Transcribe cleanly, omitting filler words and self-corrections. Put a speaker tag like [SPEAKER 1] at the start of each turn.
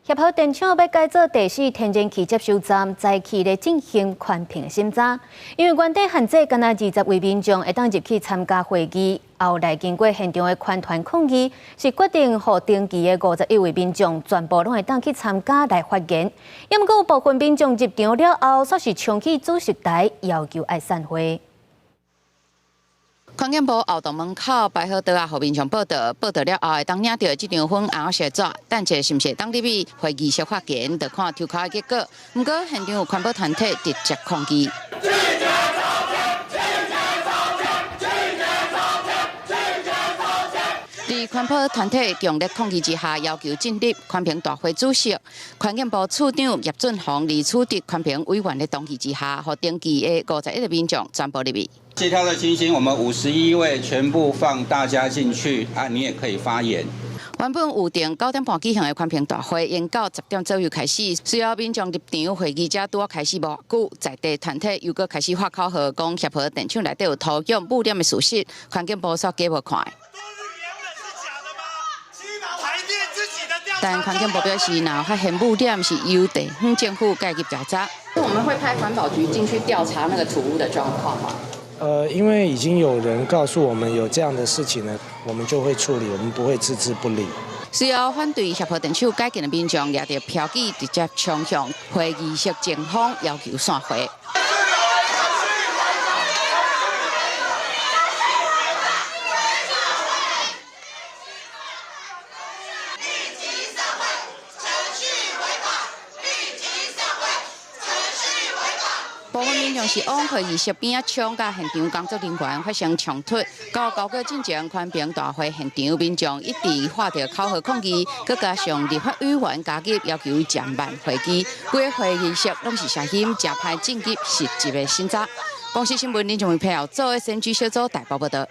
[SPEAKER 1] 协和电厂要改造第4天然气接收站，早起咧进行宽频审查，因为原底限制敢若20位民众会当入去参加会议，后来经过现场的宽团抗议，是决定予登记的51位民众全部拢会当去参加来发言。也毋过部分民众入场了后，煞是冲去主席台要求爱散会。
[SPEAKER 2] 环境部后洞门口摆好桌啊，互民众报道。报道了后，会当领到这张粉红色纸，等者是毋是当入去会议室发言，就看抽考的结果。不过现场有环保团体直接抗议。在环保团体强烈抗议之下，要求进入宽屏大会主席、环境部处长叶俊宏伫取得宽屏委员的同意之下，予登记的51个民众全部入去。
[SPEAKER 3] 协调的情形，我们51位全部放大家进去啊，你也可以发言。
[SPEAKER 2] 原本预定9点半举行的宽屏大会，因到10点左右开始。随后民众入场，会议才拄开始无久，在地团体又搁开始发口号，讲协和电厂内底有土壤污染的事实，环境部煞假无看。 但环境部表示，若发现污染是由地方政府介入调查。我们会派环保局进去调查那个土污的状况吗？
[SPEAKER 4] 因为已经有人告诉我们有这样的事情呢，我们就会处理，我们不会置之不理。
[SPEAKER 2] 随后反对协和电厂改建的民众拿着标语直接冲向会议室前方，要求散会。 部分民众是往会议室边冲，甲现场工作人员发生冲突。到高个进前宽屏大会现场，民众一直喊着口号抗议，佮加上立法委员加入要求暂慢会议，规个会议室拢是声音真歹进入实质的审查。公司新闻林仲伟配合做的选举小组台报报道。